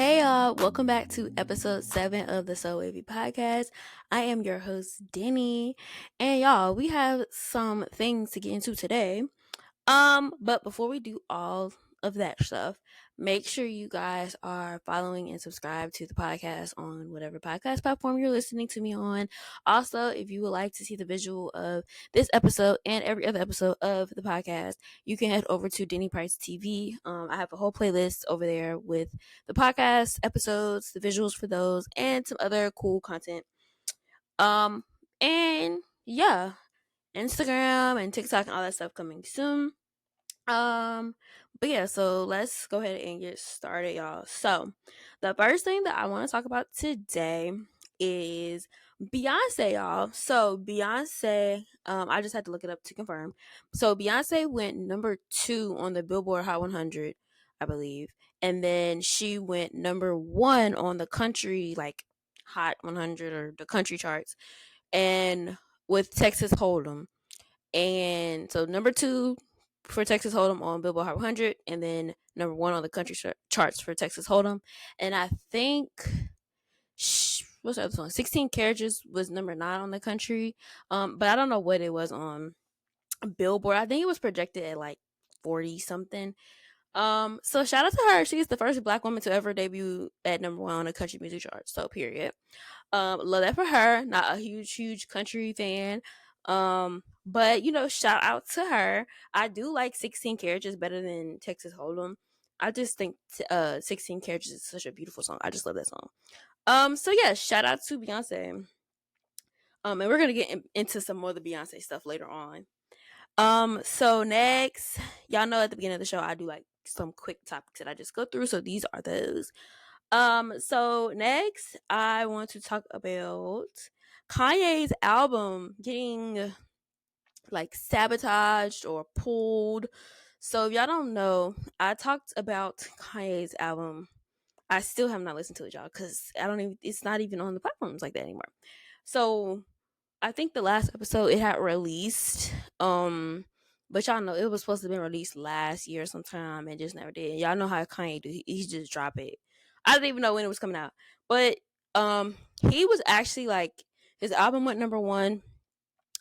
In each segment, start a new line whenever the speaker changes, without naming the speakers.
Hey y'all, welcome back to episode 7 of the So Wavy podcast. I am your host, Denny, and y'all, we have some things to get into today. But before we do all of that stuff, make sure you guys are following and subscribe to the podcast on whatever podcast platform you're listening to me on. Also, if you would like to see the visual of this episode and every other episode of the podcast, you can head over to Denny Price TV. I have a whole playlist over there with the podcast episodes, the visuals for those, and some other cool content. And yeah, Instagram and TikTok and all that stuff coming soon. Um, but yeah, so let's go ahead and get started, y'all. So, the first thing that I want to talk about today is Beyonce, y'all. So, Beyonce, I just had to look it up to confirm. So, Beyonce went number 2 on the Billboard Hot 100, I believe, and then she went number 1 on the country Hot 100 or the country charts, and with Texas Hold'em. And so number 2 for Texas Hold'em on Billboard Hot 100, and then number 1 on the country charts for Texas Hold'em. And I think what's the other song? 16 Carriages was number 9 on the country. But I don't know what it was on Billboard. I think it was projected at like 40 something. So shout out to her. She's the first black woman to ever debut at number 1 on the country music charts. So period. Love that for her. Not a huge country fan. But shout out to her. I do like 16 Carriages better than Texas Hold'em. I just think 16 Carriages is such a beautiful song. I just love that song. So yeah, shout out to Beyonce. And we're gonna get into some more of the Beyonce stuff later on. So next, y'all know at the beginning of the show I do like some quick topics that I just go through. So these are those. So next I want to talk about Kanye's album getting like sabotaged or pulled. So if y'all don't know, I talked about Kanye's album. I still have not listened to it, y'all, because it's not even on the platforms like that anymore. So I think the last episode it had released. But y'all know it was supposed to have been released last year sometime and just never did. Y'all know how Kanye do. He just drop it. I didn't even know when it was coming out. But he was actually like his album went number 1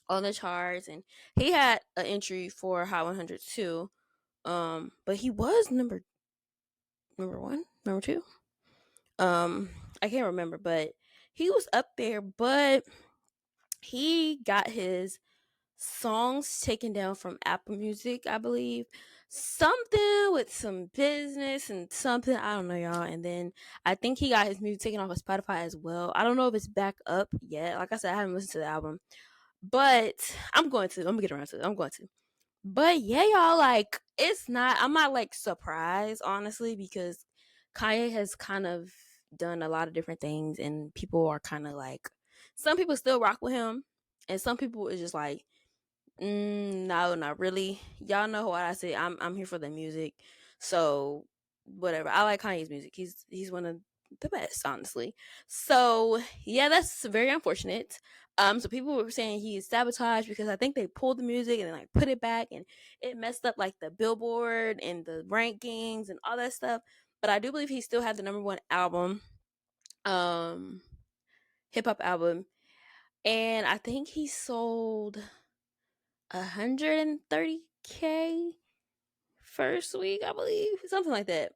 on the charts, and he had an entry for Hot 100 too. But he was number 1, number 2. I can't remember, but he was up there. But he got his songs taken down from Apple Music, I believe. Something with some business and something, I don't know, y'all. And then I think he got his music taken off of Spotify as well. I don't know if it's back up yet. Like I said, I haven't listened to the album. But I'm gonna get around to it. I'm going to. But yeah, y'all, like I'm not like surprised, honestly, because Kanye has kind of done a lot of different things and people are kind of like some people still rock with him and some people is just like no, not really. Y'all know what I say. I'm here for the music. So whatever. I like Kanye's music. He's one of the best, honestly. So yeah, that's very unfortunate. So people were saying he is sabotaged because I think they pulled the music and then like put it back and it messed up like the Billboard and the rankings and all that stuff. But I do believe he still had the number 1 album, um, hip hop album, and I think he sold 130K first week, I believe, something like that.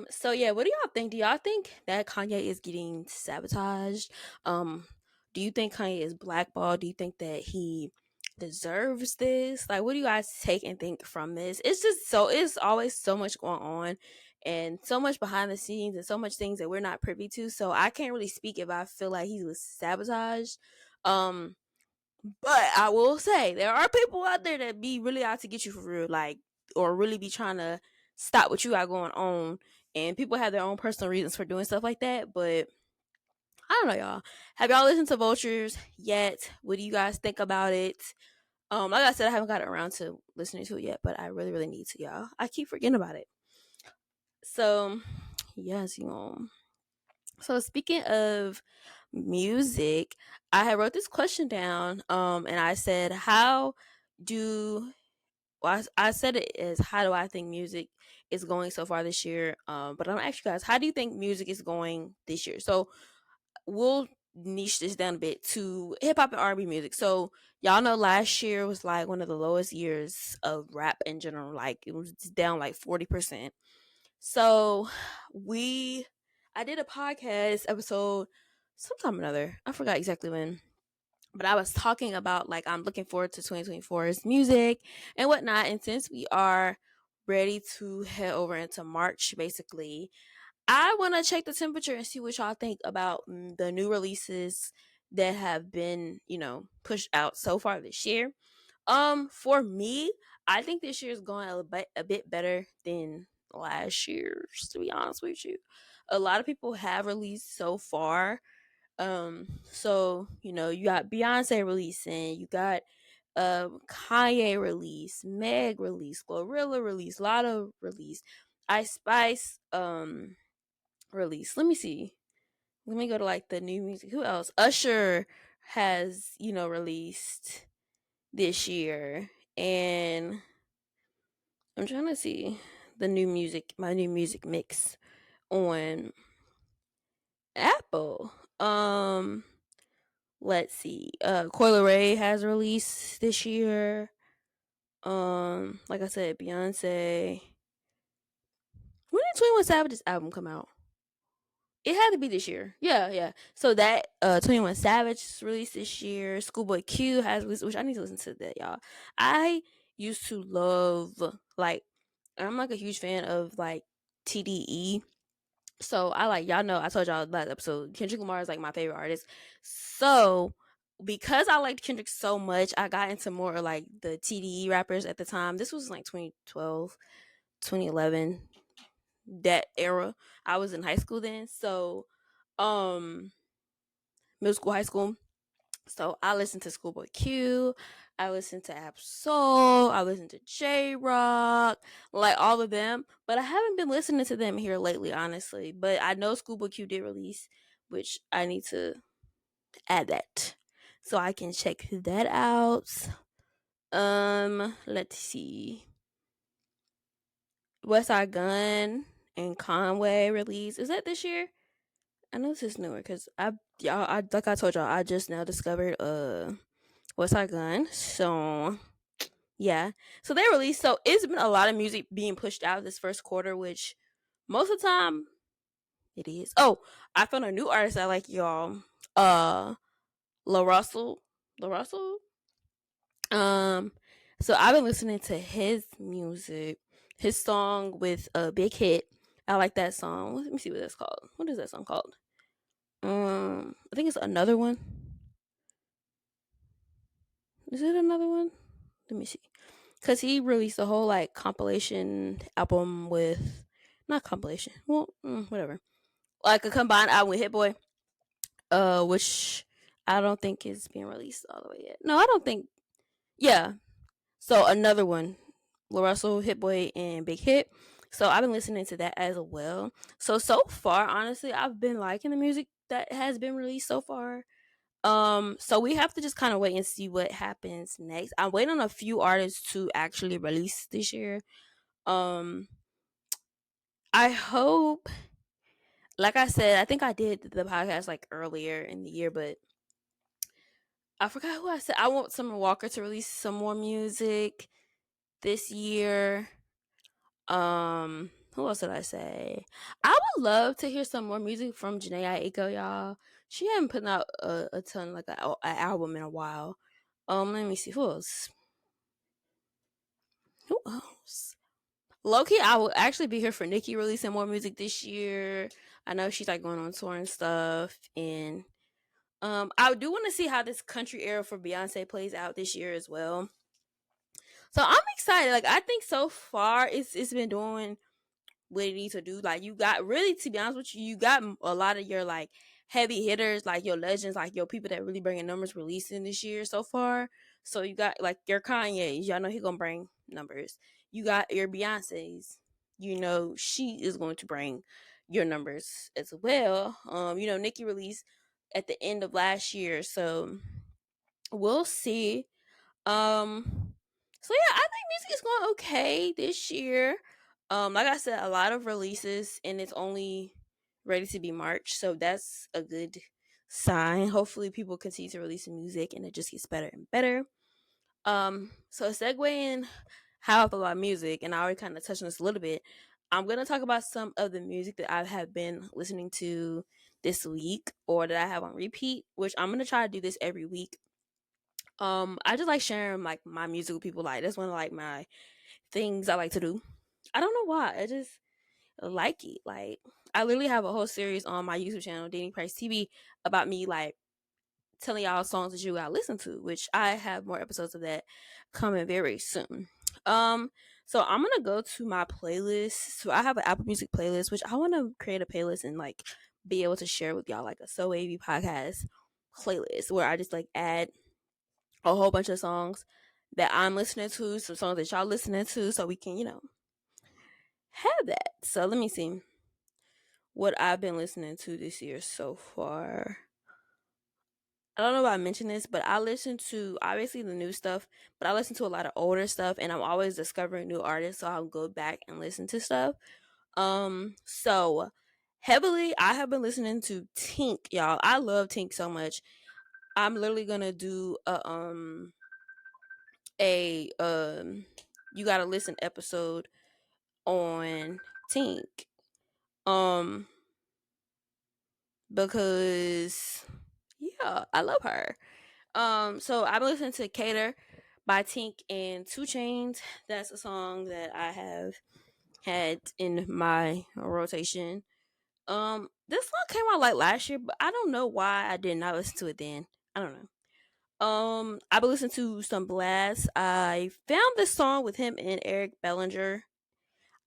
So yeah, what do y'all think? Do y'all think that Kanye is getting sabotaged? Do you think Kanye is blackballed? Do you think that he deserves this? Like, what do you guys take and think from this? It's always so much going on and so much behind the scenes and so much things that we're not privy to. So I can't really speak if I feel like he was sabotaged. Um, but I will say there are people out there that be really out to get you for real, like, or really be trying to stop what you got going on. And people have their own personal reasons for doing stuff like that. But I don't know, y'all. Have y'all listened to Vultures yet? What do you guys think about it? Like I said, I haven't gotten around to listening to it yet, but I really, really need to, y'all. I keep forgetting about it. So, yes, you know. So speaking of music, I had wrote this question down, and I said, "How do well, I said it as how do I think music is going so far this year. But I'm asking you guys, how do you think music is going this year? So we'll niche this down a bit to hip hop and R&B music. So y'all know last year was like one of the lowest years of rap in general. Like it was down like 40%. So we, I did a podcast episode sometime or another. I forgot exactly when, but I was talking about like I'm looking forward to 2024's music and whatnot. And since we are ready to head over into March, basically, I want to check the temperature and see what y'all think about the new releases that have been, pushed out so far this year. For me, I think this year is going a bit better than last year's. To be honest with you, a lot of people have released so far. So you got Beyonce releasing, you got Kanye release, Meg release, Glorilla release, Lotto release, Ice Spice release. Let me see. Let me go to like the new music. Who else? Usher has released this year, and I'm trying to see my new music mix on Apple. Let's see. Coil Ray has released this year. Like I said, Beyonce. When did 21 Savage's album come out? It had to be this year. Yeah, yeah. So that 21 Savage released this year. Schoolboy Q has released, which I need to listen to that, y'all. I used to love like I'm like a huge fan of like TDE. So I like y'all know I told y'all last episode Kendrick Lamar is like my favorite artist. So because I liked Kendrick so much, I got into more like the TDE rappers at the time. This was like 2012, 2011, that era. I was in high school then. So middle school, high school. So I listened to Schoolboy Q, I listened to Ab Soul, I listened to J Rock, like all of them. But I haven't been listening to them here lately, honestly. But I know Schoolboy Q did release, which I need to add that so I can check that out. Let's see. West Side Gun and Conway release. Is that this year? I know this is newer because I like I told y'all, I just now discovered West Side Gun. So yeah, so they released. So it's been a lot of music being pushed out this first quarter, which most of the time it is. Oh, I found a new artist I like, y'all. La Russell, La Russell. Um, so I've been listening to his music, his song with a big hit. I like that song. Let me see what that's called. What is that song called? I think it's another one. Is it another one? Let me see. Cause he released a whole like compilation album with, not compilation. Well, whatever. Like a combined album with Hit Boy. Which I don't think is being released all the way yet. No, I don't think. Yeah. So another one, Lil Russell, Hit Boy, and Big Hit. So I've been listening to that as well. So far, honestly, I've been liking the music that has been released so far. So we have to just kind of wait and see what happens next. I'm waiting on a few artists to actually release this year. Um, I hope, like I said, I think I did the podcast like earlier in the year, but I forgot who I said. I want Summer Walker to release some more music this year. Who else did I say? I would love to hear some more music from Janae Aiko, y'all. She hadn't put out a ton like an album in a while. Let me see who else. Who else? Loki, I will actually be here for Nicki releasing more music this year. I know she's like going on tour and stuff, and I do want to see how this country era for Beyonce plays out this year as well. So I'm excited. Like I think so far it's been doing what it needs to do. Like you got really, to be honest with you, you got a lot of your like heavy hitters, like your legends, like your people that really bringing numbers releasing this year so far. So you got like your Kanye's, y'all know he gonna bring numbers. You got your Beyonce's, you know she is going to bring your numbers as well. Nicki released at the end of last year, so we'll see. Um, So yeah, I think music is going okay this year. Like I said, a lot of releases, and it's only ready to be March, so that's a good sign. Hopefully, people continue to release music, and it just gets better and better. So segueing how I feel about music, and I already kind of touched on this a little bit. I'm gonna talk about some of the music that I have been listening to this week, or that I have on repeat, which I'm gonna try to do this every week. I just like sharing like my music with people. Like that's one of like my things I like to do. I don't know why. I just like it. Like I literally have a whole series on my YouTube channel, Dating Price TV, about me like telling y'all songs that you gotta listen to, which I have more episodes of that coming very soon. Um, so I'm gonna go to my playlist. So I have an Apple Music playlist, which I want to create a playlist and like be able to share with y'all, like a So Wavy podcast playlist where I just like add a whole bunch of songs that I'm listening to, some songs that y'all listening to, so we can, have that. So let me see what I've been listening to this year so far. I don't know if I mentioned this, but I listen to obviously the new stuff, but I listen to a lot of older stuff, and I'm always discovering new artists, so I'll go back and listen to stuff. So heavily, I have been listening to Tink, y'all. I love Tink so much. I'm literally gonna do a you gotta listen episode on Tink. Um, because yeah, I love her. So I've been listening to Cater by Tink and Two Chains. That's a song that I have had in my rotation. This song came out like last year, but I don't know why I did not listen to it then. I don't know. I've been listening to some Blast. I found this song with him and Eric Bellinger.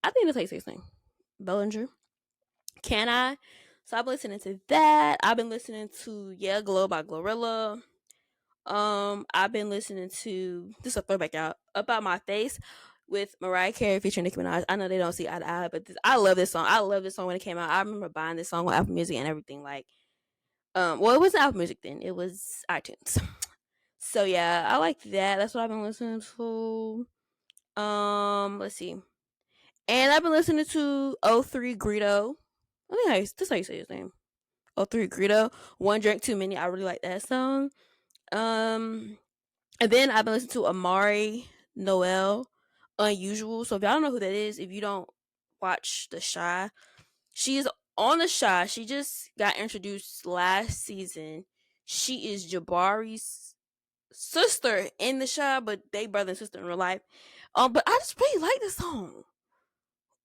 I think that's how you say his name. Bellinger. Can I? So I've been listening to that. I've been listening to Yeah Glow by Glorilla. I've been listening to this is a throwback out About My Face with Mariah Carey featuring Nicki Minaj. I know they don't see eye to eye, but I love this song. I love this song when it came out. I remember buying this song on Apple Music and everything. Like, well, it wasn't Apple Music then; it was iTunes. So yeah, I like that. That's what I've been listening to. Let's see, and I've been listening to O3 Greedo. I think this how you say his name. O3 Greedo. One Drink Too Many. I really like that song. Um, And then I've been listening to Amari Noel, Unusual. So if y'all don't know who that is, if you don't watch The Shy, she is on The Shy. She just got introduced last season. She is Jabari's sister in The Shy, but they brother and sister in real life. But I just really like the song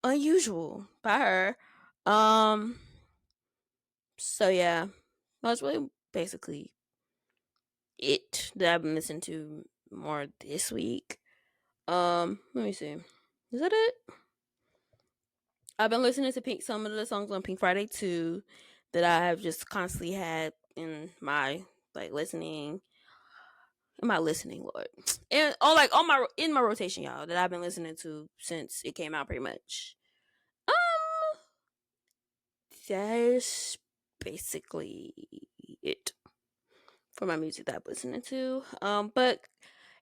Unusual by her. So yeah, that's really basically it that I've been listening to more this week. Let me see. Is that it? I've been listening to some of the songs on Pink Friday 2 that I have just constantly had in my like listening Lord. And on like on my in my rotation, y'all, that I've been listening to since it came out pretty much. Um that's basically it for my music that I'm listening to. But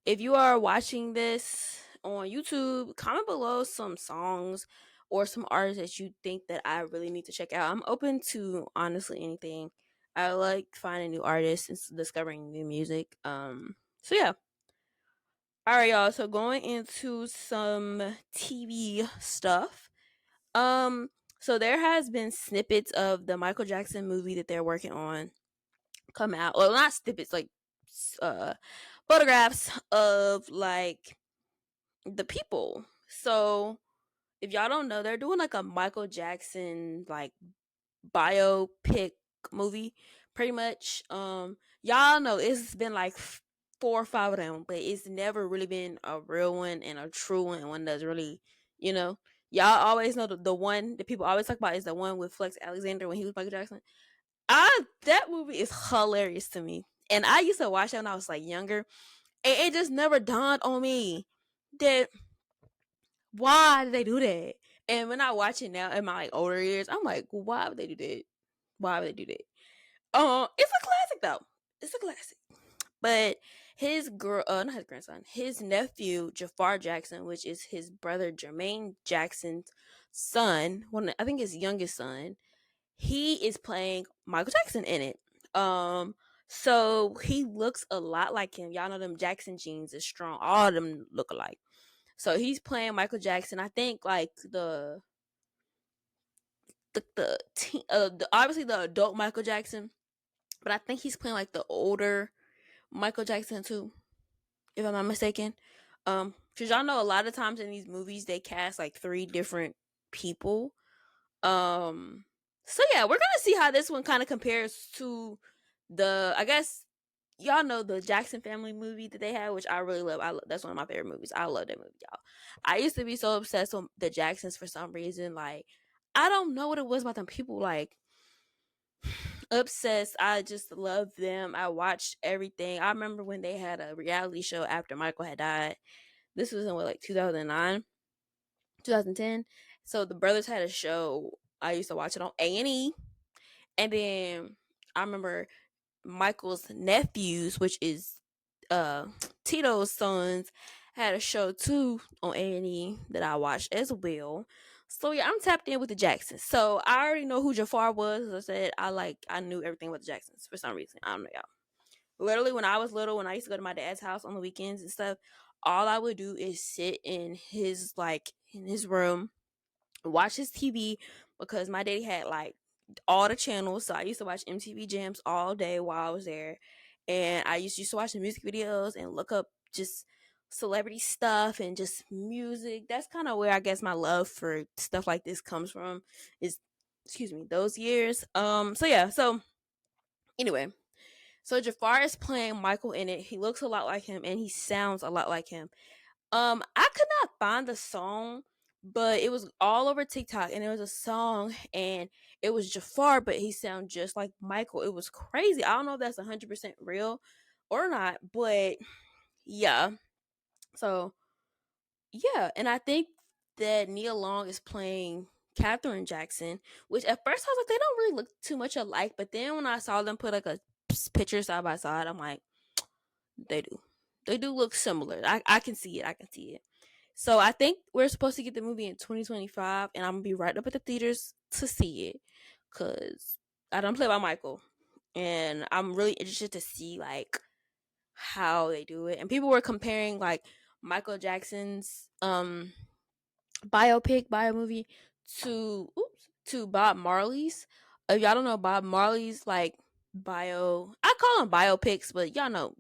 if you are watching this on YouTube, comment below some songs or some artists that you think that I really need to check out. I'm open to honestly anything. I like finding new artists and discovering new music. So yeah. All right, y'all. So going into some TV stuff. Um, so there has been snippets of the Michael Jackson movie that they're working on come out. Well, not snippets, like uh photographs of like the people. So if y'all don't know, they're doing like a Michael Jackson like biopic movie, pretty much. Y'all know it's been like 4 or 5 of them, but it's never really been a real one and a true one, and one that's really, you know. Y'all always know the one that people always talk about is the one with Flex Alexander when he was Michael Jackson. That movie is hilarious to me. And I used to watch it when I was like younger. And it just never dawned on me that why did they do that? And when I watch it now in my like older years, I'm like, why would they do that? Why would they do that? It's a classic though. It's a classic. But his girl, not his grandson, his nephew Jafar Jackson, which is his brother Jermaine Jackson's son, I think his youngest son. He is playing Michael Jackson in it. Um, so he looks a lot like him. Y'all know them Jackson genes is strong. All of them look alike. So he's playing Michael Jackson. I think like the obviously the adult Michael Jackson, but I think he's playing like the older Michael Jackson too, if I'm not mistaken. Cause y'all know a lot of times in these movies they cast like three different people. Um, so yeah, we're gonna see how this one kind of compares to I guess y'all know the Jackson Family movie that they had, which I really love. That's one of my favorite movies. I love that movie, y'all. I used to be so obsessed with the Jacksons for some reason. Like, I don't know what it was about them people. Like, obsessed. I just love them. I watched everything. I remember when they had a reality show after Michael had died. This was in what, like 2009, 2010. So the brothers had a show. I used to watch it on A&E. And then I remember Michael's nephews, which is uh Tito's sons, had a show too on A&E that I watched as well. So yeah, I'm tapped in with the Jacksons. So I already know who Jafar was. As I said, I knew everything about the Jacksons for some reason. I don't know, y'all. Literally, when I was little, when I used to go to my dad's house on the weekends and stuff, all I would do is sit in his room, watch his TV, because my daddy had like all the channels. So I used to watch MTV Jams all day while I was there. And I used to watch the music videos and look up just celebrity stuff and just music. That's kind of where I guess my love for stuff like this comes from, is excuse me, those years. So yeah, so anyway, so Jafar is playing Michael in it. He looks a lot like him and he sounds a lot like him. I could not find the song, but it was all over TikTok, and it was a song, and it was Jafar, but he sounded just like Michael. It was crazy. I don't know if that's 100% real or not, but yeah. So yeah, and I think that Nia Long is playing Katherine Jackson, which at first I was like, they don't really look too much alike, but then when I saw them put like a picture side by side, I'm like, they do. They do look similar. I can see it. I can see it. So I think we're supposed to get the movie in 2025, and I'm gonna be right up at the theaters to see it, cause I don't play by Michael, and I'm really interested to see like how they do it. And people were comparing like Michael Jackson's bio movie to Bob Marley's. If y'all don't know Bob Marley's like bio, I call them biopics, but y'all know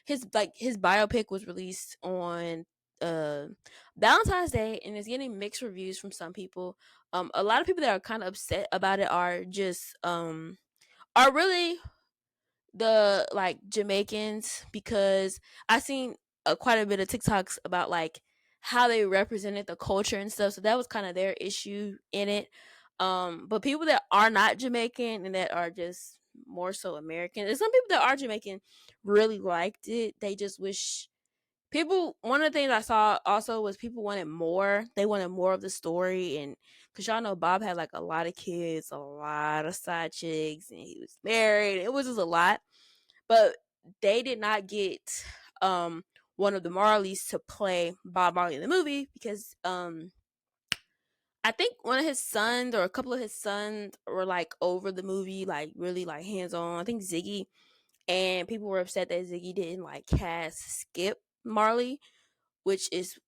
his biopic was released on uh Valentine's Day, and it's getting mixed reviews from some people. A lot of people that are kind of upset about it are really the like Jamaicans, because I seen quite a bit of TikToks about like how they represented the culture and stuff. So that was kind of their issue in it. But people that are not Jamaican and that are just more so American, and some people that are Jamaican really liked it. They just wish people. One of the things I saw also was people wanted more. They wanted more of the story, and because y'all know Bob had like a lot of kids, a lot of side chicks, and he was married. It was just a lot, but they did not get one of the Marleys to play Bob Marley in the movie, because I think one of his sons or a couple of his sons were like over the movie, like really like hands on. I think Ziggy, and people were upset that Ziggy didn't like cast Skip Marley, which is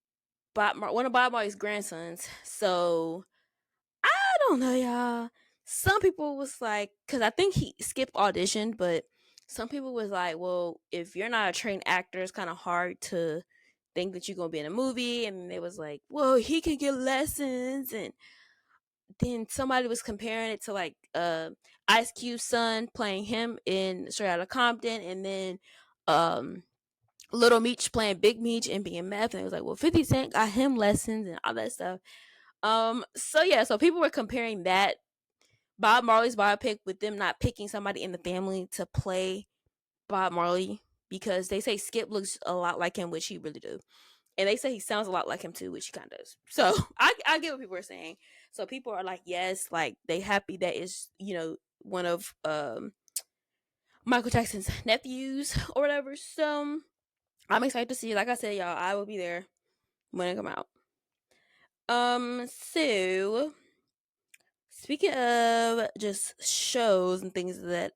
one of Bob Marley's grandsons. So I don't know, y'all. Some people was like, because I think he skipped audition, but some people was like, well, if you're not a trained actor, it's kind of hard to think that you're gonna be in a movie. And they was like, well, he can get lessons. And then somebody was comparing it to like Ice Cube's son playing him in Straight Outta Compton, and then um Little Meech playing Big Meech and being meth. And it was like, well, 50 Cent got him lessons and all that stuff. So yeah, so people were comparing that Bob Marley's biopic with them not picking somebody in the family to play Bob Marley, because they say Skip looks a lot like him, which he really do. And they say he sounds a lot like him too, which he kind of does. So I get what people are saying. So people are like, yes, like they happy that it's, one of Michael Jackson's nephews or whatever. So I'm excited to see. Like I said, y'all, I will be there when it come out. So speaking of just shows and things that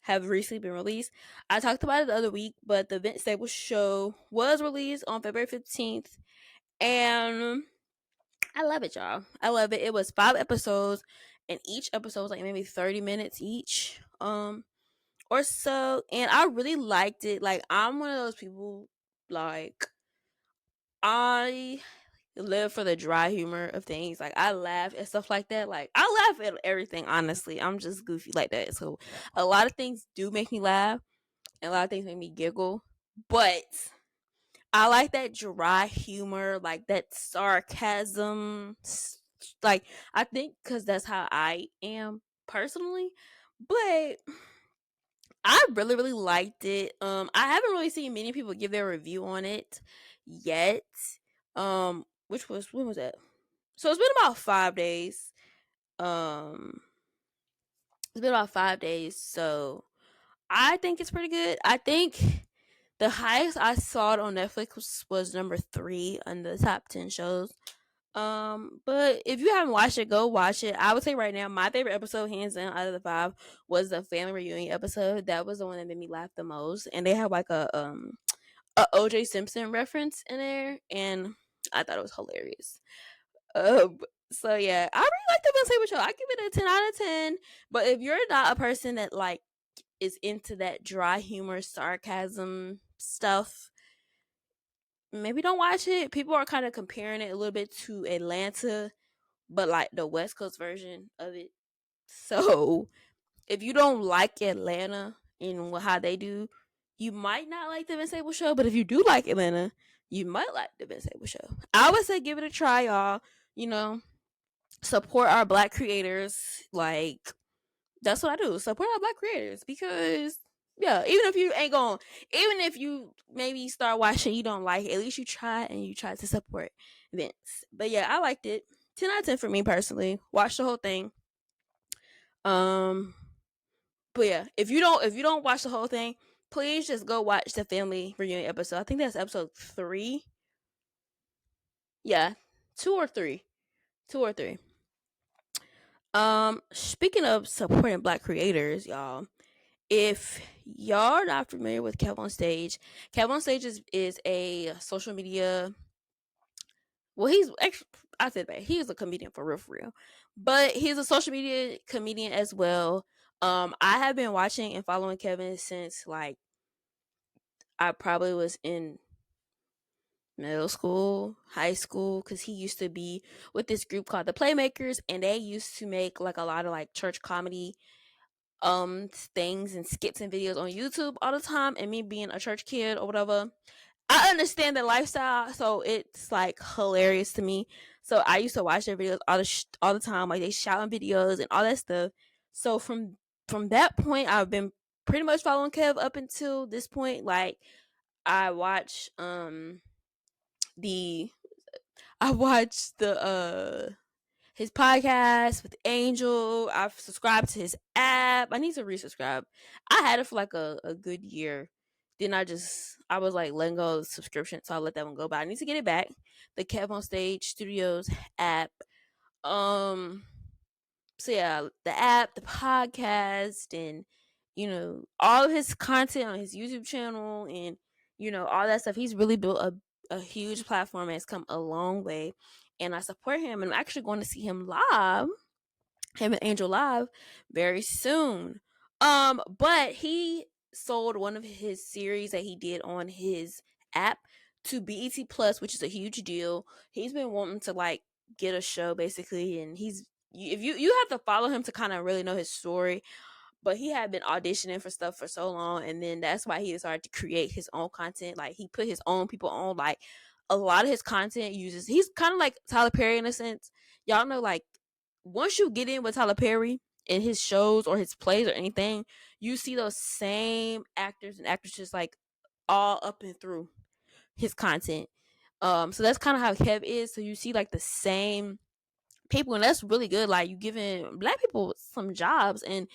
have recently been released, I talked about it the other week, but the Vince Staples show was released on February 15th, and I love it, y'all. I love it. It was 5 episodes, and each episode was like maybe 30 minutes each, or so, and I really liked it. Like, I'm one of those people, like, I live for the dry humor of things. Like, I laugh at stuff like that. Like, I laugh at everything, honestly. I'm just goofy like that. So a lot of things do make me laugh, and a lot of things make me giggle. But I like that dry humor, like that sarcasm. Like, I think because that's how I am personally. But I really, really liked it. I haven't really seen many people give their review on it yet. Which was, when was that? So it's been about 5 days. Um, it's been about 5 days. So I think it's pretty good. I think the highest I saw it on Netflix was number 3 on the top 10 shows. But if you haven't watched it, go watch it. I would say right now, my favorite episode, hands down, out of the 5, was the family reunion episode. That was the one that made me laugh the most. And they had like a OJ Simpson reference in there, and I thought it was hilarious. So yeah, I really like the Vince Staples show. I give it a 10 out of 10. But if you're not a person that like is into that dry humor, sarcasm stuff, maybe don't watch it. People are kind of comparing it a little bit to Atlanta, but like the West Coast version of it. So if you don't like Atlanta and how they do, you might not like the Vince Staples show. But if you do like Atlanta, you might like the Vince Staples show. I would say give it a try, y'all. You know, support our Black creators. Like, that's what I do. Support our Black creators, because yeah, even if you maybe start watching, you don't like it, at least you try, and you try to support Vince. But yeah, I liked it. 10 out of 10 for me personally. Watch the whole thing. Um, but yeah, if you don't watch the whole thing, please just go watch the family reunion episode. I think that's episode 3. Yeah, 2 or 3, 2 or 3. Speaking of supporting Black creators, y'all, if y'all are not familiar with Kev on Stage, Kev on Stage is a social media. Well, he's actually, I said that he is a comedian for real, for real, but he's a social media comedian as well. I have been watching and following Kevin since like I probably was in middle school, high school, because he used to be with this group called the Playmakers, and they used to make like a lot of like church comedy things and skits and videos on YouTube all the time. And me being a church kid or whatever, I understand the lifestyle, so it's like hilarious to me. So I used to watch their videos all the time, like they shouting videos and all that stuff. So from that point, I've been pretty much following Kev up until this point. Like, I watch the I watched the his podcast with Angel. I've subscribed to his app. I need to resubscribe. I had it for like a good year. Then I was like letting go of the subscription, so I let that one go. But I need to get it back. The Kev on Stage Studios app. Um so yeah, the app, the podcast, and all of his content on his YouTube channel, and all that stuff. He's really built a huge platform and has come a long way, and I support him, and I'm actually going to see him live, him and Angel live, very soon. But he sold one of his series that he did on his app to BET Plus, which is a huge deal. He's been wanting to like get a show basically, and if you have to follow him to kind of really know his story. But he had been auditioning for stuff for so long, and then that's why he started to create his own content. Like, he put his own people on. Like, a lot of his content uses. He's kind of like Tyler Perry in a sense. Y'all know, like, once you get in with Tyler Perry in his shows or his plays or anything, you see those same actors and actresses like all up and through his content. So that's kind of how Kev is. So you see like the same people, and that's really good. Like, you giving Black people some jobs, and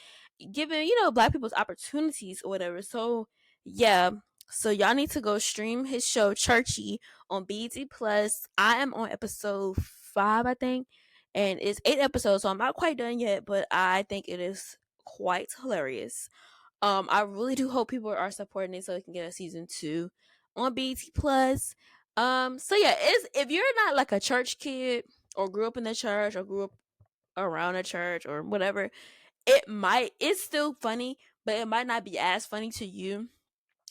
giving, Black people's opportunities or whatever. So yeah. So y'all need to go stream his show Churchy on BET Plus. I am on episode 5, I think, and it's 8 episodes, so I'm not quite done yet, but I think it is quite hilarious. I really do hope people are supporting it so we can get a season 2 on BET Plus. So yeah, if you're not like a church kid or grew up in the church or grew up around a church or whatever, it's still funny, but it might not be as funny to you.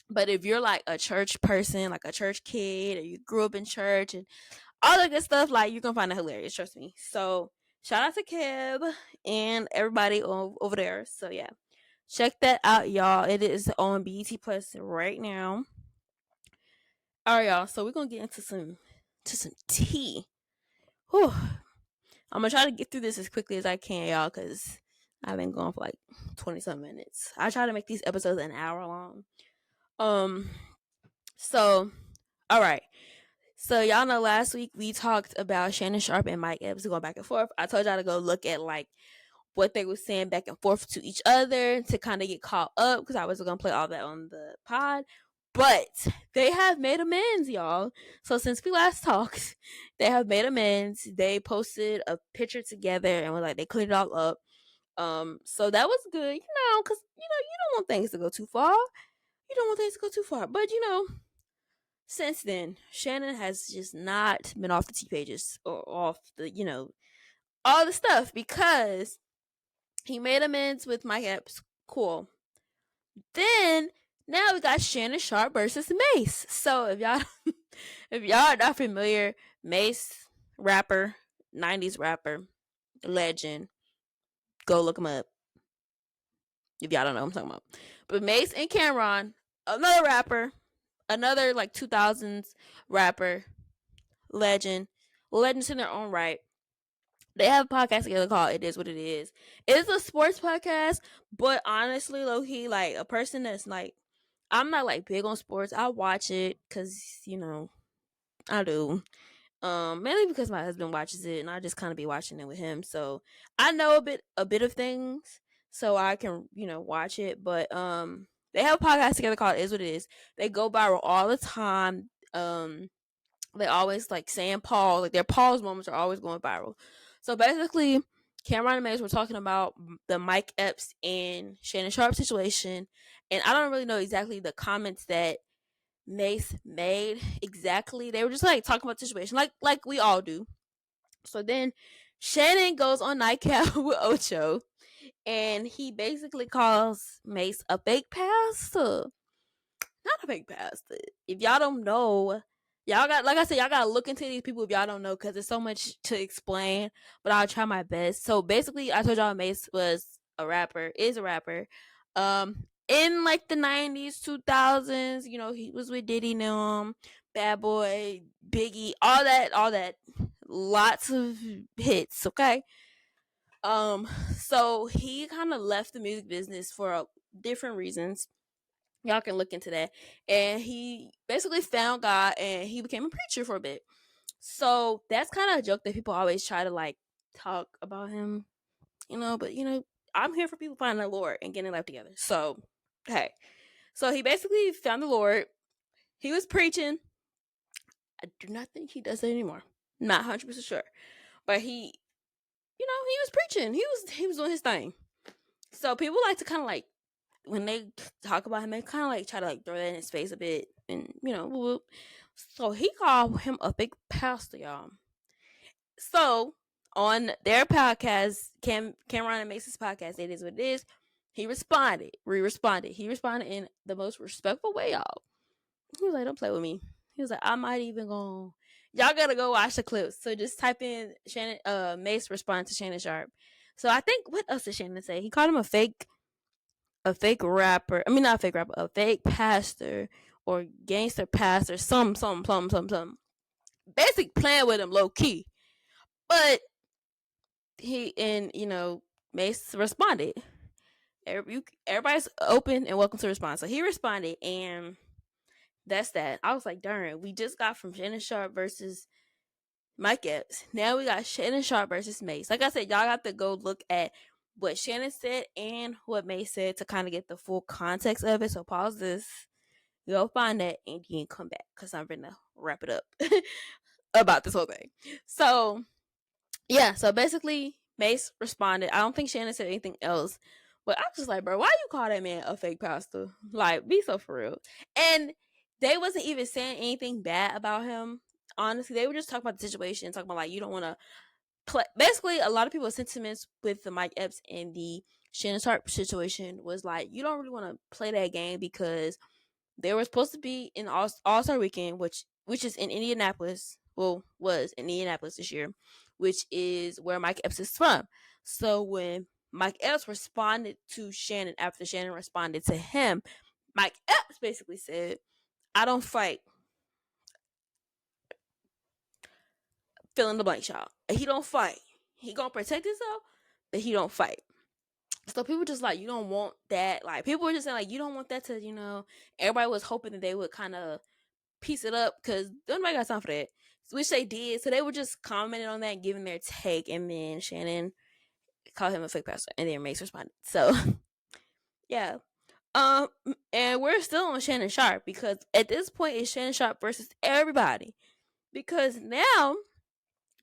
But if you're like a church person, like a church kid, or you grew up in church and all that good stuff, like, you're gonna find it hilarious, trust me. So shout out to Kev and everybody over there. So yeah, check that out, y'all. It is on BET Plus right now. All right, y'all. So we're gonna get into some tea. Whew. I'm gonna try to get through this as quickly as I can, y'all, because I've been going for like 20-some minutes. I try to make these episodes an hour long. So, all right. So y'all know last week we talked about Shannon Sharp and Mike Epps going back and forth. I told y'all to go look at like what they were saying back and forth to each other to kind of get caught up, because I wasn't gonna play all that on the pod. But they have made amends, y'all. So since we last talked, they have made amends. They posted a picture together and was like, they cleaned it all up. So that was good, because you don't want things to go too far. You don't want things to go too far. But since then, Shannon has just not been off the T pages or off the, all the stuff, because he made amends with Mike Epps. Cool. Then now we got Shannon Sharp versus Mace. So if y'all if y'all are not familiar, Mace, rapper, 90s rapper, legend, go look him up. If y'all don't know what I'm talking about. But Mace and Cameron, another rapper, another like 2000s rapper, legends in their own right. They have a podcast together called It Is What It Is. It's a sports podcast, but honestly, low key, like, a person that's like, I'm not like big on sports. I watch it because I do. Mainly because my husband watches it, and I just kind of be watching it with him. So I know a bit of things, so I can watch it. But they have a podcast together called It Is What It Is. They go viral all the time. They always like saying pause, like their pause moments are always going viral. So basically, Cameron and Mace were talking about the Mike Epps and Shannon Sharp situation, and I don't really know exactly the comments that Mace made exactly. They were just like talking about the situation, like we all do. So then Shannon goes on Nightcap with Ocho, and he basically calls Mace a fake pastor. Not a fake pastor. If y'all don't know, y'all got, like I said, y'all gotta look into these people if y'all don't know, because there's so much to explain. But I'll try my best. So basically, I told y'all Mace was a rapper, is a rapper. In like the 90s, 2000s, he was with Diddy, Bad Boy, Biggie, all that, lots of hits. Okay. So he kind of left the music business for different reasons. Y'all can look into that. And he basically found God and he became a preacher for a bit. So that's kind of a joke that people always try to like talk about him, but I'm here for people finding the Lord and getting life together. So, hey. So he basically found the Lord. He was preaching. I do not think he does it anymore. Not 100% sure. But he was preaching. He was doing his thing. So people like to kind of like, when they talk about him, they kind of like try to like throw that in his face a bit, and whoop. So he called him a fake pastor, y'all. So on their podcast, Cameron and Mace's podcast, It Is What It Is, he responded. He responded in the most respectful way, y'all. He was like, "Don't play with me." He was like, "I might even go." Y'all gotta go watch the clips. So just type in Mace response to Shannon Sharp. So I think, what else did Shannon say? He called him a fake rapper. I mean, not a fake rapper, a fake pastor or gangster pastor. Some. Basically playing with him low key. But Mace responded. Everybody's open and welcome to respond. So he responded, and that's that. I was like, darn, we just got from Shannon Sharp versus Mike Epps. Now we got Shannon Sharp versus Mace. Like I said, y'all got to go look at what Shannon said and what May said to kind of get the full context of it. So pause this, go find that, and then come back because I'm gonna wrap it up about this whole thing. So yeah, so basically Mace responded. I don't think Shannon said anything else. But I was just like, bro, why you call that man a fake pastor? Like, be so for real. And they wasn't even saying anything bad about him. Honestly, they were just talking about the situation, talking about like you don't want to play. Basically, a lot of people's sentiments with the Mike Epps and the Shannon Sharp situation was like you don't really want to play that game because they were supposed to be in All Star Weekend, which is in Indianapolis. Well, was in Indianapolis this year, which is where Mike Epps is from. So when Mike Epps responded to Shannon after Shannon responded to him, Mike Epps basically said, "I don't fight." Fill in the blank, y'all. He don't fight. He gonna protect himself, but he don't fight. So people just like you don't want that. Like people were just saying like you don't want that to Everybody was hoping that they would kind of piece it up because nobody got time for that, which they did. So they were just commenting on that and giving their take, and then Shannon called him a fake pastor, and then Mace responded. So yeah, and we're still on Shannon Sharp because at this point it's Shannon Sharp versus everybody because now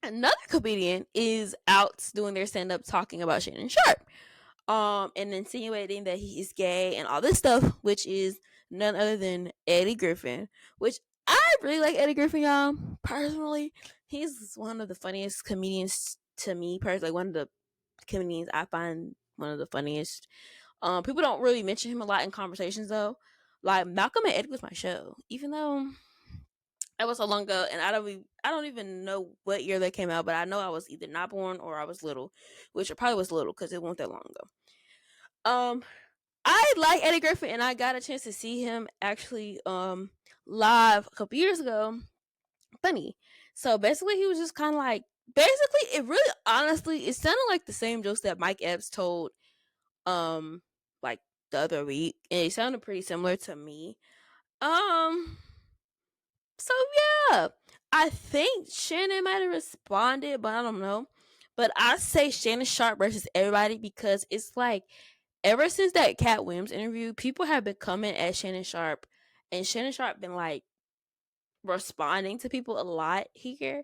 another comedian is out doing their stand up talking about Shannon Sharp. And insinuating that he is gay and all this stuff, which is none other than Eddie Griffin, which I really like Eddie Griffin, y'all. Personally, he's one of the funniest comedians to me. Personally, one of the comedians I find one of the funniest. People don't really mention him a lot in conversations though. Like Malcolm and Eddie was my show, even though it was so long ago, and I don't even know what year they came out, but I know I was either not born or I was little, which I probably was little because it wasn't that long ago. I like Eddie Griffin, and I got a chance to see him actually live a couple years ago. Funny. So basically, he was just kind of like it really honestly it sounded like the same jokes that Mike Epps told like the other week, and it sounded pretty similar to me. Um, so yeah, I think Shannon might have responded, but I don't know. But I say Shannon Sharp versus everybody because it's like ever since that Cat Williams interview, people have been coming at Shannon Sharp, and Shannon Sharp been like responding to people a lot here.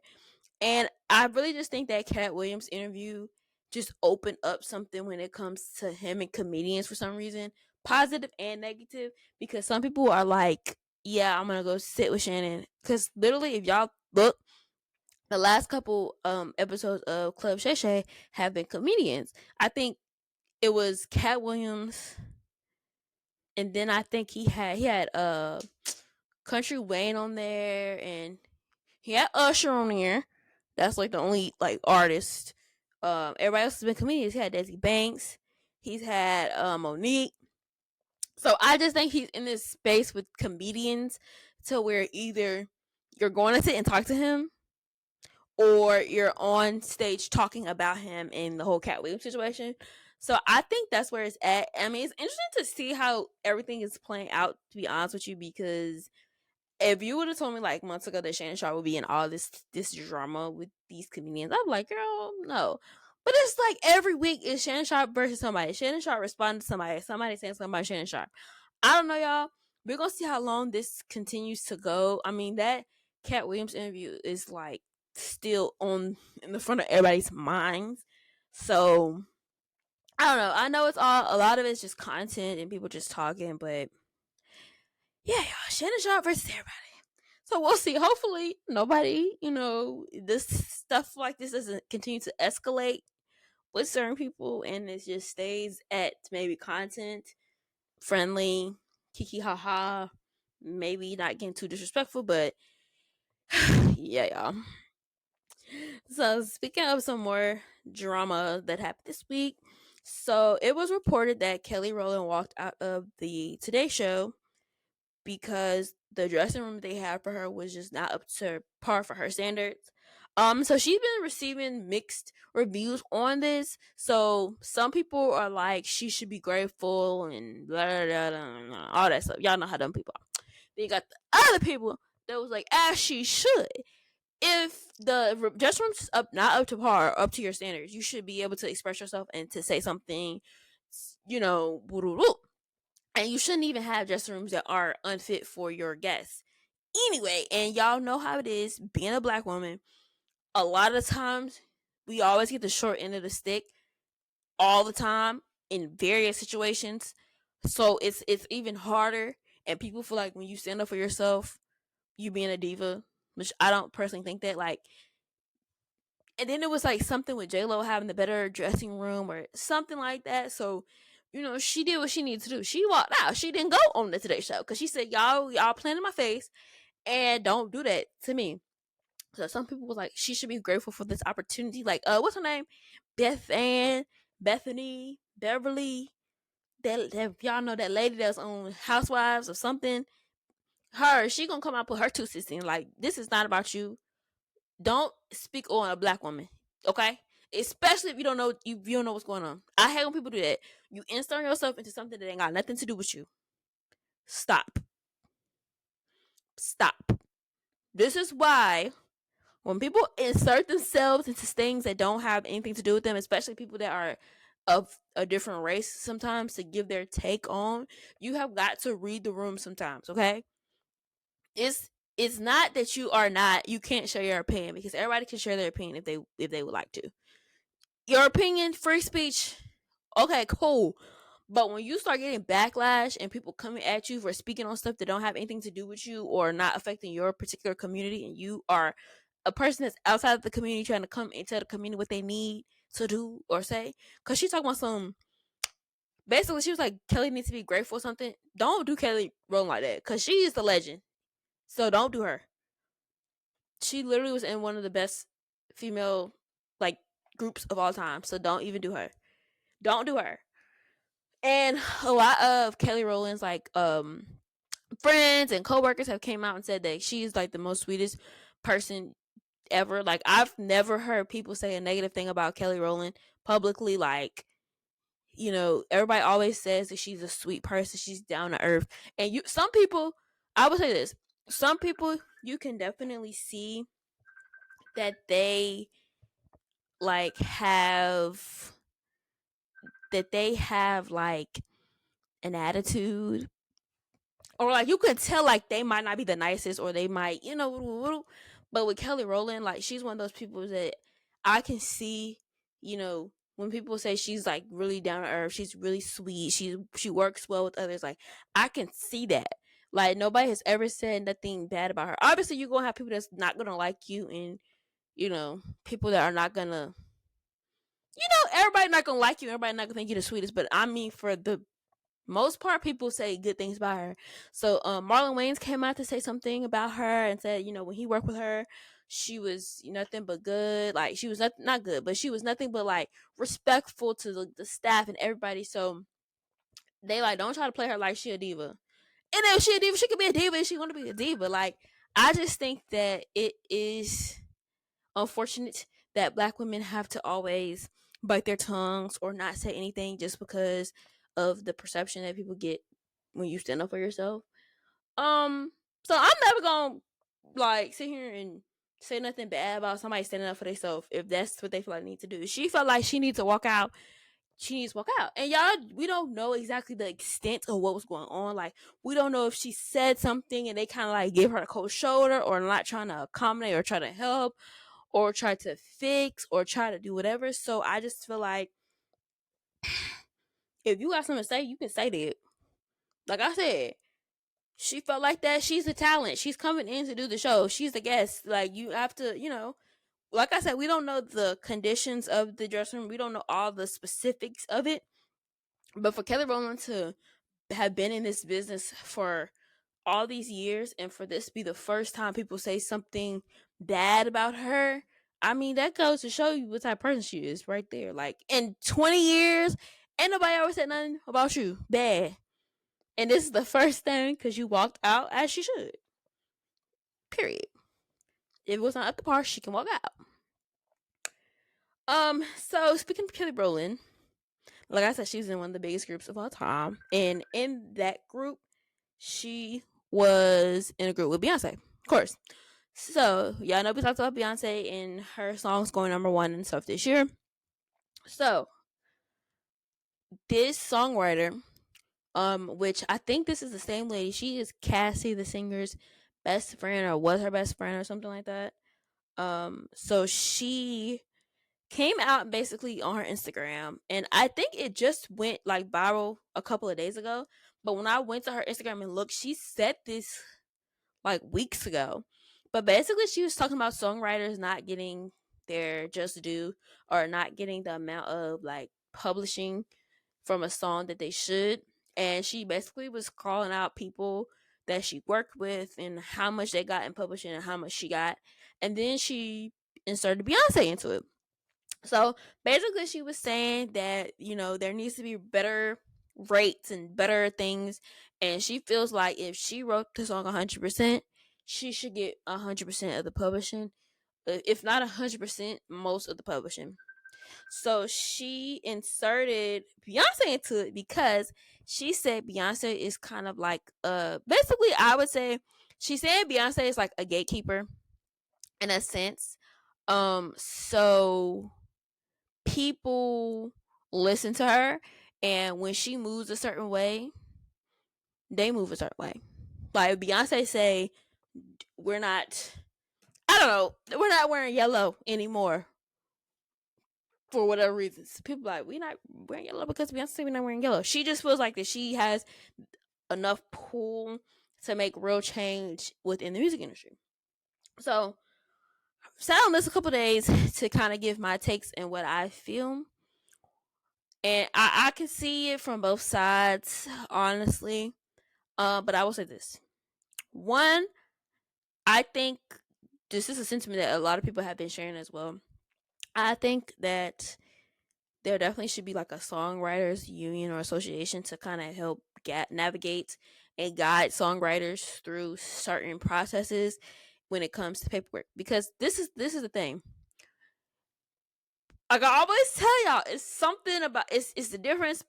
And I really just think that Cat Williams interview just opened up something when it comes to him and comedians for some reason, positive and negative, because some people are like, yeah, I'm gonna go sit with Shannon. Because literally, if y'all look, the last couple episodes of Club Shay Shay have been comedians. I think it was Cat Williams, and then I think he had Country Wayne on there, and he had Usher on there. That's like the only like artist. Everybody else has been comedians. He had Desi Banks. He's had Monique. So I just think he's in this space with comedians to where either you're going to sit and talk to him, or you're on stage talking about him in the whole Cat Williams situation. So I think that's where it's at. I mean, it's interesting to see how everything is playing out, to be honest with you, because if you would have told me like months ago that Shannon Sharp would be in all this drama with these comedians, I'm like, girl, no. But it's like every week is Shannon Sharp versus somebody. Shannon Sharp responding to somebody. Somebody saying something about Shannon Sharp. I don't know, y'all. We're gonna see how long this continues to go. I mean, that Cat Williams interview is like still on in the front of everybody's minds. So I don't know. I know it's all a lot of it's just content and people just talking, but yeah, y'all, Shannon Sharp versus everybody. So we'll see. Hopefully, nobody, this stuff like this doesn't continue to escalate with certain people, and it just stays at maybe content friendly, kiki haha, maybe not getting too disrespectful, but yeah, y'all. So speaking of some more drama that happened this week, so it was reported that Kelly Rowland walked out of the Today Show because the dressing room they had for her was just not up to par for her standards. So she's been receiving mixed reviews on this. So some people are like she should be grateful and blah, blah, blah, blah, blah, all that stuff. Y'all know how dumb people are. Then you got the other people that was like, as she should. if the dressing room's not up to par, up to your standards, you should be able to express yourself and to say something, you know, and you shouldn't even have dressing rooms that are unfit for your guests. Anyway, and y'all know how it is being a black woman. A lot of times, we always get the short end of the stick all the time in various situations. So it's even harder, and people feel like when you stand up for yourself, you being a diva, which I don't personally think that. Like, and then it was like something with J Lo having the better dressing room or something like that. So, you know, she did what she needed to do. She walked out. She didn't go on the Today Show because she said, y'all playing in my face, and don't do that to me. So some people was like, she should be grateful for this opportunity. Like, what's her name? Beth Ann, Bethany, Beverly. That y'all know that lady that's on Housewives or something. She gonna come out and put her 2 cents in. Like, this is not about you. Don't speak on a black woman, okay? Especially if you don't know what's going on. I hate when people do that. You insert yourself into something that ain't got nothing to do with you. Stop. Stop. This is why when people insert themselves into things that don't have anything to do with them, especially people that are of a different race sometimes to give their take on, you have got to read the room sometimes, okay? It's not that you can't share your opinion, because everybody can share their opinion if they would like to. Your opinion, free speech, okay, cool. But when you start getting backlash and people coming at you for speaking on stuff that don't have anything to do with you or not affecting your particular community, and you are a person that's outside of the community trying to come into the community what they need to do or say, because she talking about some, basically she was like, Kelly needs to be grateful or something. Don't do Kelly Rowland like that, because she is the legend. So don't do her. She literally was in one of the best female like groups of all time. So don't even do her. Don't do her. And a lot of Kelly Rowland's like friends and coworkers have came out and said that she's like the most sweetest person ever. Like, I've never heard people say a negative thing about Kelly Rowland publicly. Like, you know, everybody always says that she's a sweet person, she's down to earth. And some people, I would say this, some people you can definitely see that they like have like an attitude, or like you could tell like they might not be the nicest, or they might, you know. But with Kelly Rowland, like, she's one of those people that I can see, you know, when people say she's like really down to earth, she's really sweet, she works well with others, like, I can see that. Like, nobody has ever said nothing bad about her. Obviously you're gonna have people that's not gonna like you, and, you know, people that are not gonna, you know, everybody not gonna like you, everybody not gonna think you're the sweetest, but I mean, for the most part, people say good things about her. So Marlon Wayans came out to say something about her and said, you know, when he worked with her, she was nothing but good. Like, she was not good, but she was nothing but like respectful to the staff and everybody. So they like, don't try to play her like she a diva. And if she a diva, she could be a diva if she want to be a diva. Like, I just think that it is unfortunate that black women have to always bite their tongues or not say anything just because of the perception that people get when you stand up for yourself. So I'm never gonna like sit here and say nothing bad about somebody standing up for themselves if that's what they feel like they need to do. She felt like she needs to walk out. She needs to walk out. And y'all, we don't know exactly the extent of what was going on. Like, we don't know if she said something and they kind of like give her a cold shoulder, or not trying to accommodate or try to help or try to fix or try to do whatever. So I just feel like if you got something to say, you can say that. Like I said, she felt like that. She's a talent. She's coming in to do the show. She's the guest. Like, you have to, you know, like I said, we don't know the conditions of the dressing room. We don't know all the specifics of it. But for Kelly Rowland to have been in this business for all these years, and for this to be the first time people say something bad about her, I mean, that goes to show you what type of person she is right there. Like, in 20 years, ain't nobody ever said nothing about you bad. And this is the first thing because you walked out as she should. Period. If it was not up to par, she can walk out. So speaking of Kelly Rowland, like I said, she's in one of the biggest groups of all time. And in that group, she was in a group with Beyonce, of course. So y'all know we talked about Beyonce and her songs going number one and stuff this year. So this songwriter, which I think this is the same lady. She is Cassie, the singer's best friend, or was her best friend, or something like that. So she came out basically on her Instagram, and I think it just went like viral a couple of days ago. But when I went to her Instagram and looked, she said this like weeks ago. But basically, she was talking about songwriters not getting their just due, or not getting the amount of like publishing from a song that they should. And she basically was calling out people that she worked with and how much they got in publishing and how much she got. And then she inserted Beyonce into it. So basically, she was saying that, there needs to be better rates and better things. And she feels like if she wrote the song 100%, she should get 100% of the publishing. If not 100%, most of the publishing. So she inserted Beyonce into it because she said Beyonce is kind of like basically, I would say she said Beyonce is like a gatekeeper in a sense. So people listen to her, and when she moves a certain way, they move a certain way. Like Beyonce say, we're not, I don't know, we're not wearing yellow anymore for whatever reasons. People like, we not wearing yellow because Beyonce we're not wearing yellow. She just feels like that she has enough pull to make real change within the music industry. So sat on this a couple days to kind of give my takes and what I feel. And I can see it from both sides, honestly. But I will say this. One, I think this is a sentiment that a lot of people have been sharing as well. I think that there definitely should be like a songwriters union or association to kind of help navigate and guide songwriters through certain processes when it comes to paperwork. Because this is the thing. Like I always tell y'all, it's something about it's the difference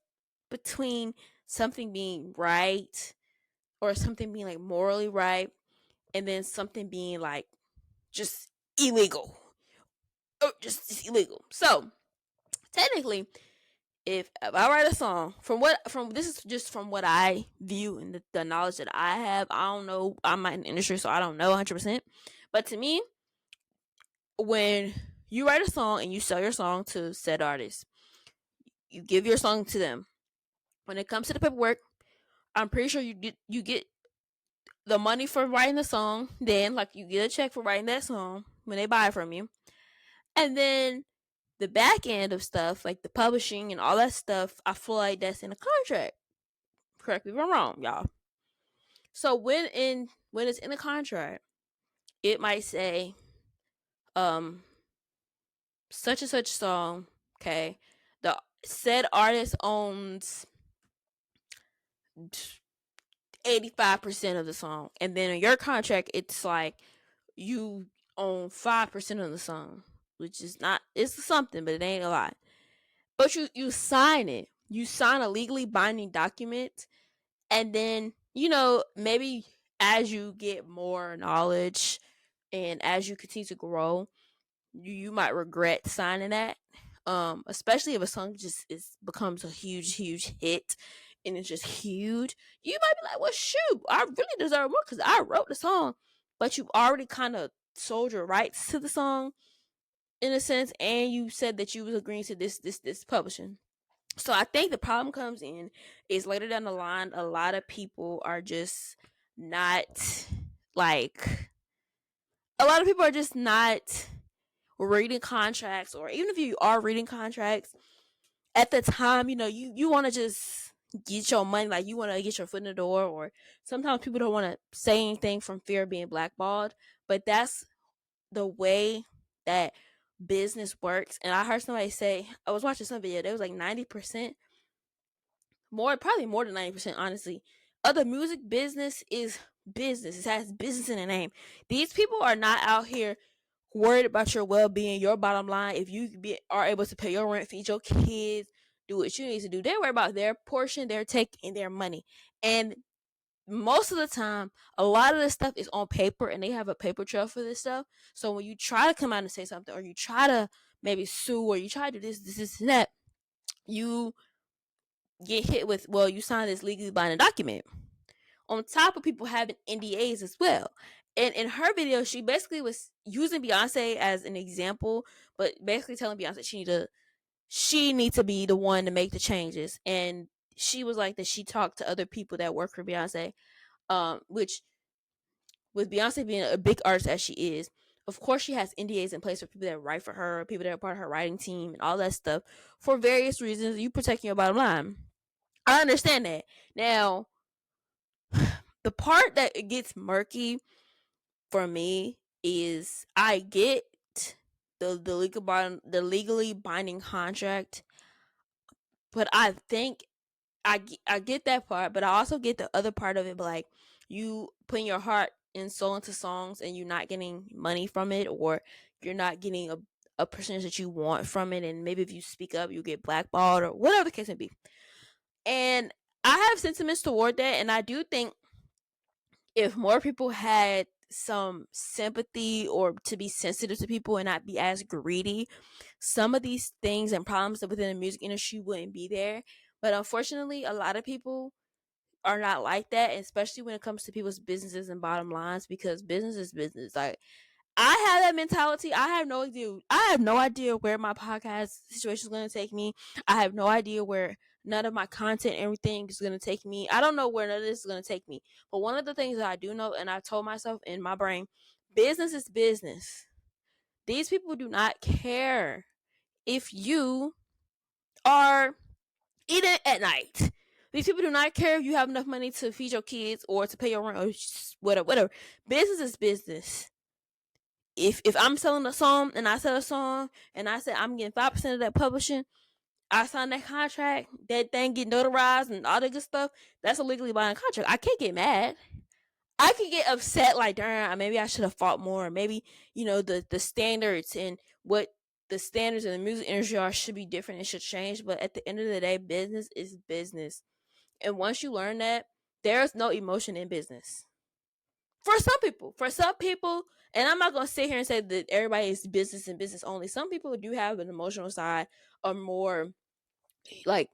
between something being right or something being like morally right, and then something being like just illegal or just illegal. So technically, if I write a song from this is just from what I view and the knowledge that I have. I don't know. I'm not in the industry, so I don't know 100%. But to me, when you write a song and you sell your song to said artist, you give your song to them. When it comes to the paperwork, I'm pretty sure you get the money for writing the song. Then, like, you get a check for writing that song when they buy it from you, and then the back end of stuff, like the publishing and all that stuff, I feel like that's in a contract. Correct me if I'm wrong, y'all. So when it's in a contract, it might say, um, such and such song. Okay, the said artist owns 85% of the song, and then in your contract, it's like you own 5% of the song, which is not, it's something, but it ain't a lot. But you sign it. You sign a legally binding document, and then maybe as you get more knowledge and as you continue to grow, you might regret signing that. Especially if a song just becomes a huge hit and it's just huge, you might be like, well, shoot, I really deserve more because I wrote the song. But you've already kind of sold your rights to the song in a sense, and you said that you was agreeing to this publishing. So I think the problem comes in is later down the line, a lot of people are just not like, a lot of people are just not reading contracts, or even if you are reading contracts at the time, you want to just get your money, like you want to get your foot in the door, or sometimes people don't want to say anything from fear of being blackballed, but that's the way that business works. And I heard somebody say, I was watching some video, there was like 90%, probably more than 90%, honestly, of the music business is business. It has business in the name. These people are not out here worried about your well-being, your bottom line. If you are able to pay your rent, feed your kids, do what you need to do, they worry about their portion, their take, and their money. And most of the time, a lot of this stuff is on paper and they have a paper trail for this stuff. So when you try to come out and say something, or you try to maybe sue, or you try to do this, and that, you get hit with, well, you signed this legally binding document. On top of people having NDAs as well. And in her video, she basically was using Beyonce as an example, but basically telling Beyonce she needs to be the one to make the changes. And she was like that she talked to other people that work for Beyonce, which, with Beyonce being a big artist as she is, of course she has NDAs in place for people that write for her, people that are part of her writing team, and all that stuff for various reasons. You protecting your bottom line. I understand that. Now, the part that it gets murky for me is, I get the legally binding contract, but I think I get that part, but I also get the other part of it. But like, you putting your heart and soul into songs and you're not getting money from it, or you're not getting a percentage that you want from it, and maybe if you speak up you get blackballed, or whatever the case may be. And I have sentiments toward that, and I do think if more people had some sympathy, or to be sensitive to people and not be as greedy, some of these things and problems that within the music industry wouldn't be there. But unfortunately, a lot of people are not like that, especially when it comes to people's businesses and bottom lines, because business is business. Like, I have that mentality. I have no idea. I have no idea where my podcast situation is going to take me. I have no idea where none of my content, everything is going to take me. I don't know where none of this is going to take me. But one of the things that I do know, and I told myself in my brain, business is business. These people do not care if you are eating at night. These people do not care if you have enough money to feed your kids or to pay your rent, or whatever. Business is business. If I'm selling a song and I sell a song and I said I'm getting 5% of that publishing, I signed that contract, that thing get notarized and all that good stuff. That's a legally binding contract. I can't get mad. I could get upset, like, darn, maybe I should have fought more. Maybe, the standards and what the standards in the music industry are should be different. It should change. But at the end of the day, business is business. And once you learn that, there's no emotion in business. For some people, and I'm not gonna sit here and say that everybody is business and business only. Some people do have an emotional side, or more like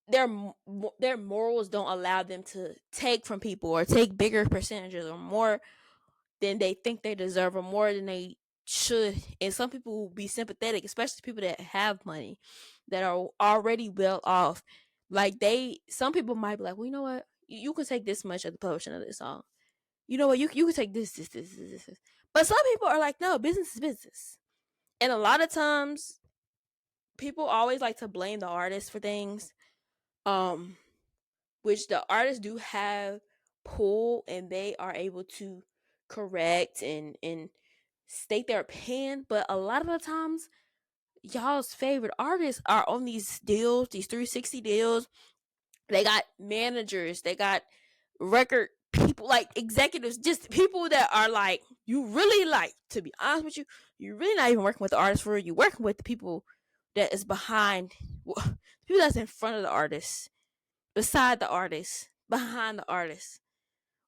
their morals don't allow them to take from people, or take bigger percentages, or more than they think they deserve, or more than they should. And some people will be sympathetic, especially people that have money, that are already well off. Like, some people might be like, well, you know what, you can take this much of the publishing of this song. You know what, you can take this. But some people are like, no, business is business. And a lot of times people always like to blame the artist for things, um which the artists do have pull, and they are able to correct and state their opinion. But a lot of the times, y'all's favorite artists are on these deals, these 360 deals. They got managers, they got record people, like executives, just people that are like, you really, like, to be honest with you, you're really not even working with the artist for real. You're working with the people that is behind, people that's in front of the artist, beside the artist, behind the artist.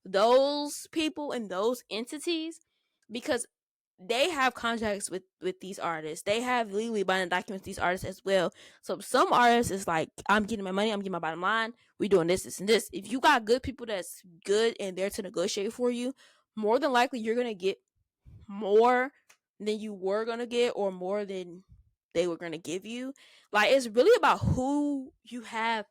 Those people and those entities, because they have contracts with these artists. They have legally binding documents with these artists as well. So some artists is like, I'm getting my money, I'm getting my bottom line. We doing this, and this. If you got good people that's good and there to negotiate for you, more than likely you're gonna get more than you were gonna get, or more than they were gonna give you. Like, it's really about who you have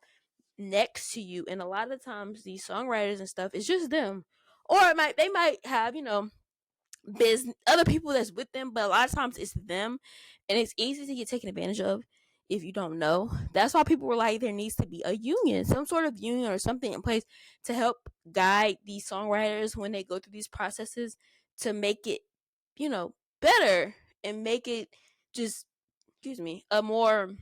next to you. And a lot of times these songwriters and stuff, it's just them. Or they might have, business, other people that's with them, but a lot of times it's them, and it's easy to get taken advantage of if you don't know. That's why people were like, there needs to be a union, some sort of union or something in place to help guide these songwriters when they go through these processes, to make it, better, and make it just, a more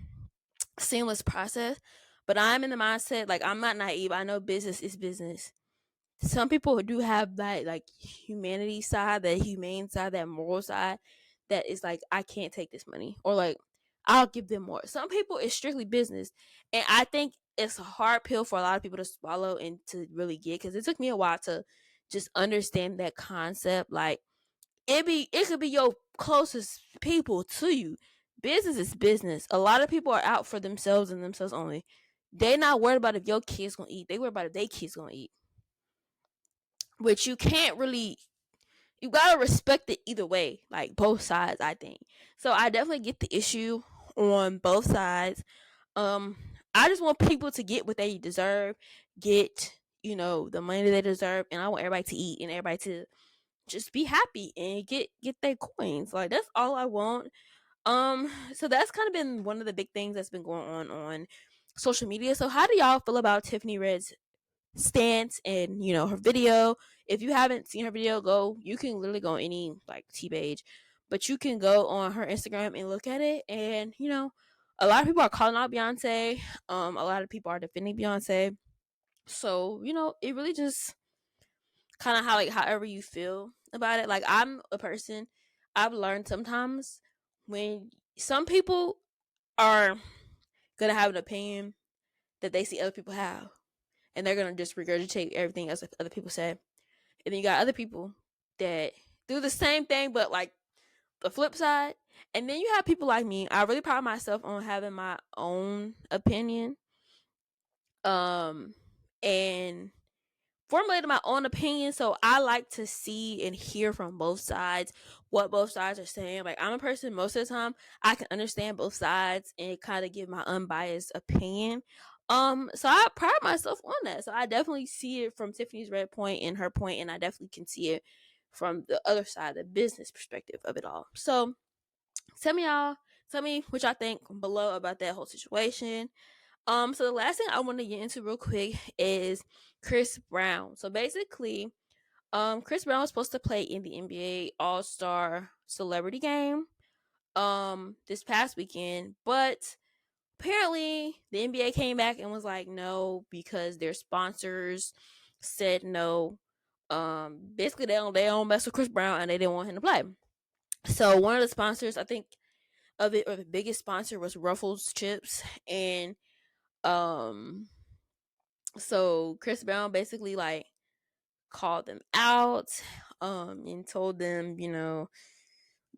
seamless process. But I'm in the mindset, like, I'm not naive. I know business is business. Some people do have that, like, humanity side, that humane side, that moral side, that is like, I can't take this money, or like, I'll give them more. Some people it's strictly business, and I think it's a hard pill for a lot of people to swallow and to really get, because it took me a while to just understand that concept. Like it could be your closest people to you. Business is business. A lot of people are out for themselves and themselves only. They not worried about if your kids gonna eat. They worry about if their kids gonna eat. Which you can't really, you gotta respect it either way, like both sides, I think. So I definitely get the issue on both sides. Um, I just want people to get what they deserve, get, the money they deserve, and I want everybody to eat and everybody to just be happy and get their coins. Like that's all I want. So that's kind of been one of the big things that's been going on social media. So how do y'all feel about Tiffany Red's stance and her video? If you haven't seen her video, you can literally go on any like T page, but you can go on her Instagram and look at it. And a lot of people are calling out Beyonce. A lot of people are defending Beyonce. So it really just kind of how, like, however you feel about it. Like, I'm a person, I've learned sometimes when some people are gonna have an opinion that they see other people have, and they're gonna just regurgitate everything else that other people say. And then you got other people that do the same thing, but like the flip side. And then you have people like me. I really pride myself on having my own opinion, and formulated my own opinion. So I like to see and hear from both sides, what both sides are saying. Like, I'm a person, most of the time I can understand both sides and kind of give my unbiased opinion. So I pride myself on that. So I definitely see it from Tiffany's red point and her point, and I definitely can see it from the other side, the business perspective of it all. So tell me what y'all think below about that whole situation. So the last thing I want to get into real quick is Chris Brown. So basically, Chris Brown was supposed to play in the NBA All-Star Celebrity Game this past weekend, but apparently the NBA came back and was like no, because their sponsors said no. Basically they don't mess with Chris Brown and they didn't want him to play. So one of the sponsors, I think of it, or the biggest sponsor, was Ruffles Chips. And um so Chris Brown basically like called them out, and told them, yada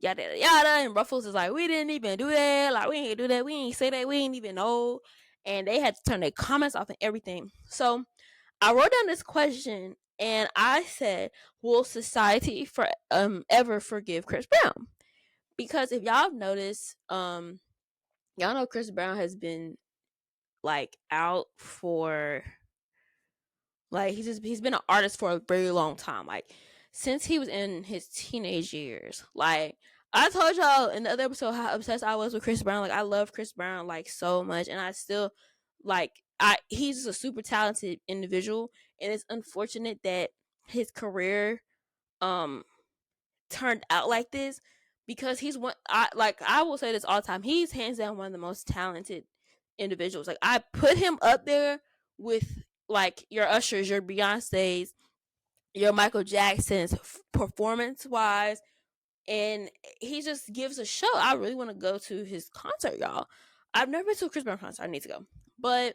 yada yada. And Ruffles is like, we didn't even do that, like we ain't do that, we ain't say that, we ain't even know. And they had to turn their comments off and everything. So I wrote down this question and I said, will society for ever forgive Chris Brown? Because if y'all have noticed, y'all know Chris Brown has been like out for, like, he's been an artist for a very long time, like since he was in his teenage years. Like, I told y'all in the other episode how obsessed I was with Chris Brown. Like, I love Chris Brown like so much, and I still like, he's just a super talented individual, and it's unfortunate that his career um turned out like this, because he's one, I will say this all the time, he's hands down one of the most talented individuals. Like, I put him up there with like your Ushers, your Beyonce's, your Michael Jackson's, performance wise. And he just gives a show. I really want to go to his concert, y'all. I've never been to a Chris Brown concert. I need to go. But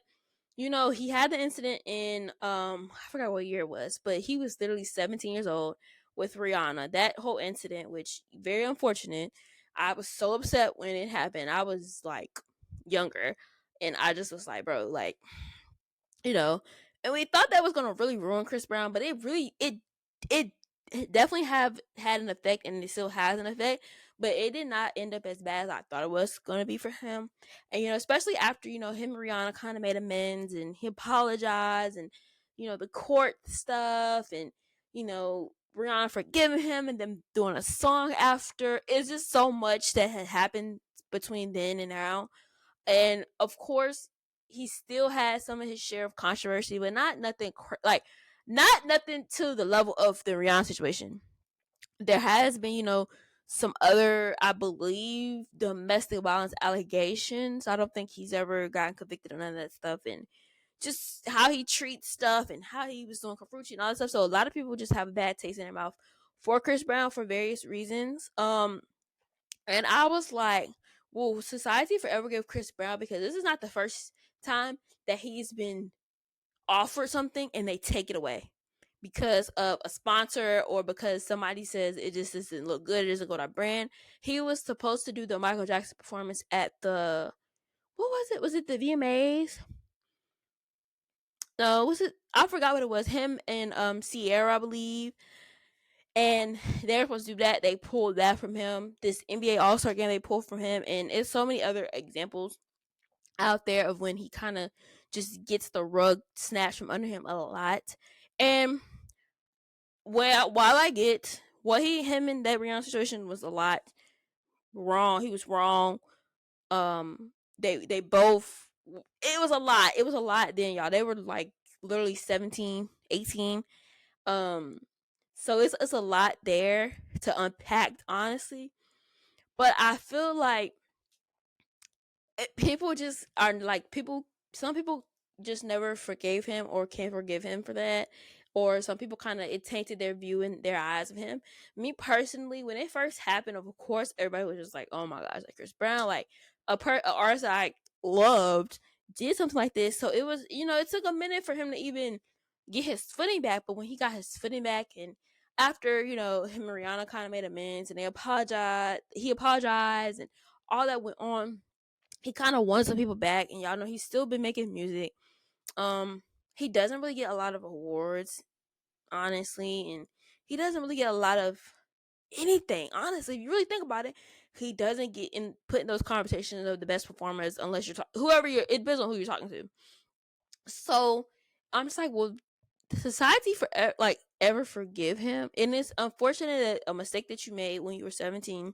he had the incident in I forgot what year it was, but he was literally 17 years old with Rihanna. That whole incident, which very unfortunate. I was so upset when it happened. I was like younger, and I just was like, bro, like, you know, and we thought that was gonna really ruin Chris Brown, but it definitely have had an effect, and it still has an effect, but it did not end up as bad as I thought it was gonna be for him. And especially after him and Rihanna kind of made amends, and he apologized, and the court stuff, and Rihanna forgiving him, and then doing a song after. It's just so much that had happened between then and now. And of course, he still has some of his share of controversy, but not nothing not nothing to the level of the Rihanna situation. There has been, some other, I believe, domestic violence allegations. I don't think he's ever gotten convicted of none of that stuff, and just how he treats stuff and how he was doing Kafuchi and all that stuff. So a lot of people just have a bad taste in their mouth for Chris Brown for various reasons. And I was like, will society forever give Chris Brown, because this is not the first time that he's been offered something and they take it away because of a sponsor or because somebody says it just doesn't look good, it doesn't go to our brand. He was supposed to do the Michael Jackson performance at the, what was it? Was it the VMAs? No, was it? I forgot what it was. Him and Sierra, I believe. And they were supposed to do that. They pulled that from him. This NBA All Star game they pulled from him, and it's so many other examples out there of when he kind of just gets the rug snatched from under him a lot. And while I get what him and that Rihanna situation was a lot wrong, he was wrong. They both, it was a lot. It was a lot then, y'all. They were like literally 17, 18. So it's a lot there to unpack, honestly. But I feel like people just are like, some people just never forgave him or can't forgive him for that, or some people kind of, it tainted their view in their eyes of him. Me personally, when it first happened, of course everybody was just like, oh my gosh, like Chris Brown, like a artist that I loved did something like this. So it was, it took a minute for him to even get his footing back. But when he got his footing back, and after, him and Rihanna kind of made amends and he apologized and all that went on, he kind of won some people back. And y'all know he's still been making music. He doesn't really get a lot of awards, honestly, and he doesn't really get a lot of anything, honestly. If you really think about it, he doesn't get put in those conversations of the best performers unless you're it depends on who you're talking to. So I'm just like, well, society ever forgive him? And it's unfortunate that a mistake that you made when you were 17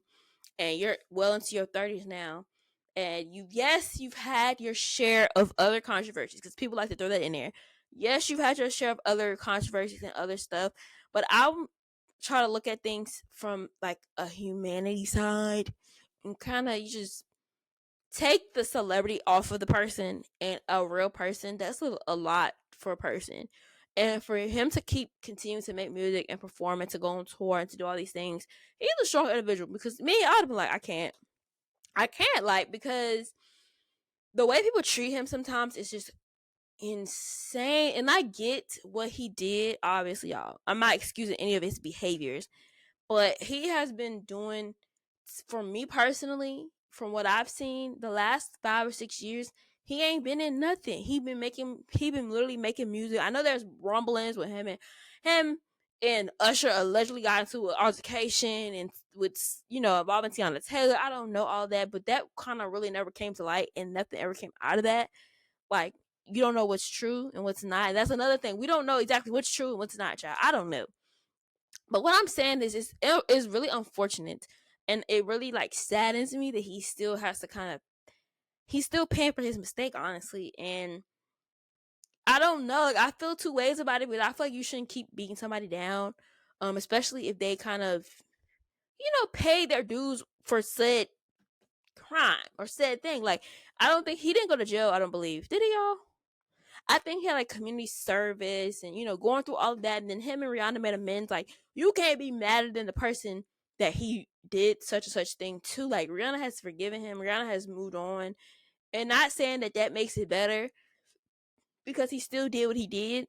and you're well into your 30s now, and you've had your share of other controversies, because people like to throw that in there. Yes, you've had your share of other controversies and other stuff, but I'm trying to look at things from like a humanity side, and kind of, you just take the celebrity off of the person, and a real person, that's a lot for a person. And for him to keep continuing to make music and perform and to go on tour and to do all these things, he's a strong individual. Because me, I'd have been like, I can't, like, because the way people treat him sometimes is just insane. And I get what he did, obviously, y'all. I'm not excusing any of his behaviors, but he has been doing, for me personally, from what I've seen, the last 5 or 6 years, he ain't been in nothing. He been literally making music. I know there's rumblings with him and Usher allegedly got into an altercation, and with, involving Tiana Taylor. I don't know all that, but that kind of really never came to light, and nothing ever came out of that. Like, you don't know what's true and what's not. And that's another thing. We don't know exactly what's true and what's not, child. I don't know. But what I'm saying is, it's really unfortunate, and it really like saddens me that he still has to he's still paying for his mistake, honestly. And I don't know, like, I feel two ways about it, but I feel like you shouldn't keep beating somebody down, especially if they kind of, pay their dues for said crime or said thing. Like, I don't think he didn't go to jail. I don't believe, did he, y'all? I think he had like community service and, going through all of that. And then him and Rihanna made amends. Like, you can't be madder than the person that he did such and such thing to. Like, Rihanna has forgiven him. Rihanna has moved on. And not saying that makes it better, because he still did what he did.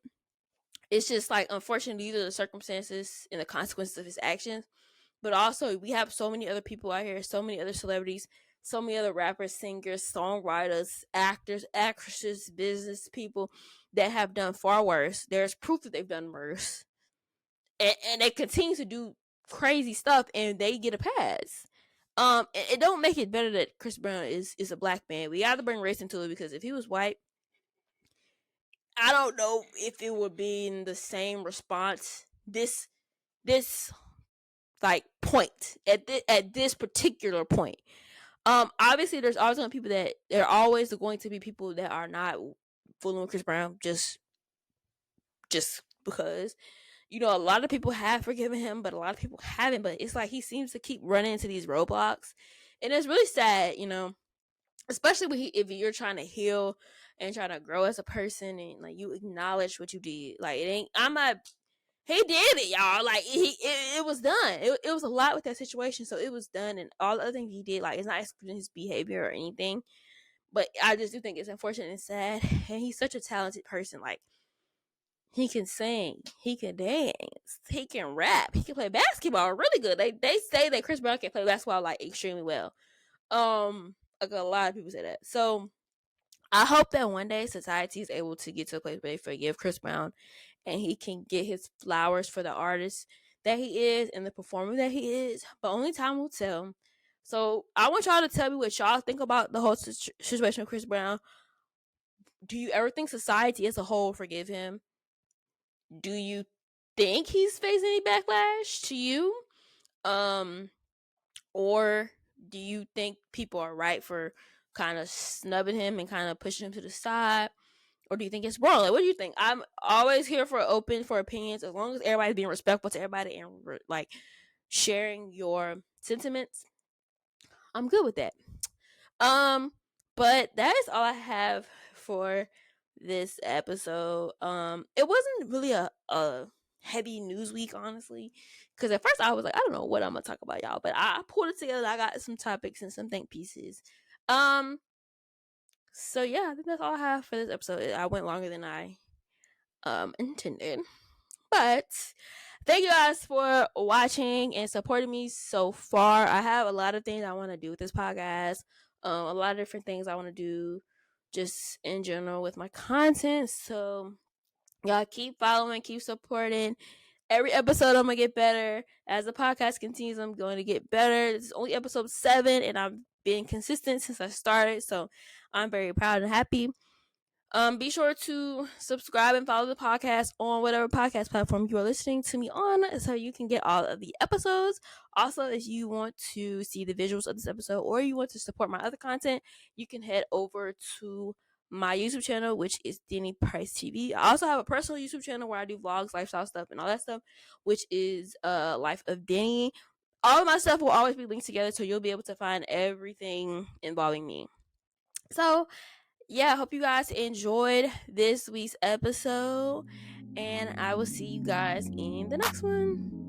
It's just like, unfortunately, these are the circumstances and the consequences of his actions. But also, we have so many other people out here, so many other celebrities, so many other rappers, singers, songwriters, actors, actresses, business people that have done far worse. There's proof that they've done worse. And they continue to do crazy stuff, and they get a pass. It don't make it better that Chris Brown is a black man. We got to bring race into it, because if he was white, I don't know if it would be in the same response. This like point at this particular point. Obviously, there's always going to be people that there are always going to be people that are not fooling with Chris Brown just because, a lot of people have forgiven him, but a lot of people haven't. But it's like he seems to keep running into these roadblocks, and it's really sad, especially when if you're trying to heal and trying to grow as a person, and like you acknowledge what you did. Like, it ain't. I'm not. he did it, y'all. Like it was done. It was a lot with that situation, so it was done, and all the other things he did, like it's not excluding his behavior or anything, but I just do think it's unfortunate and sad. And he's such a talented person. Like he can sing, he can dance, he can rap, he can play basketball really good. They say that Chris Brown can play basketball like extremely well. Like a lot of people say that. So I hope that one day society is able to get to a place where they forgive Chris Brown and he can get his flowers for the artist that he is and the performer that he is. But only time will tell. So I want y'all to tell me what y'all think about the whole situation with Chris Brown. Do you ever think society as a whole forgive him? Do you think he's facing any backlash to you? Or do you think people are right for kind of snubbing him and kind of pushing him to the side? Or do you think it's wrong? Like, what do you think? I'm always here for open for opinions, as long as everybody's being respectful to everybody and like sharing your sentiments. I'm good with that. But that is all I have for this episode. It wasn't really a heavy news week, honestly, because at first I was like, I don't know what I'm gonna talk about, y'all, but I pulled it together. I got some topics and some think pieces. So yeah, I think that's all I have for this episode. I went longer than I intended, but thank you guys for watching and supporting me so far. I have a lot of things I want to do with this podcast. A lot of different things I want to do just in general with my content. So y'all keep following, keep supporting. Every episode I'm gonna get better. As the podcast continues, I'm going to get better. This is only episode 7 and I've been consistent since I started. So I'm very proud and happy. Be sure to subscribe and follow the podcast on whatever podcast platform you are listening to me on so you can get all of the episodes. Also, if you want to see the visuals of this episode or you want to support my other content, you can head over to my YouTube channel, which is Denny Price TV. I also have a personal YouTube channel where I do vlogs, lifestyle stuff, and all that stuff, which is Life of Denny. All of my stuff will always be linked together, so you'll be able to find everything involving me. So yeah, I hope you guys enjoyed this week's episode, and I will see you guys in the next one.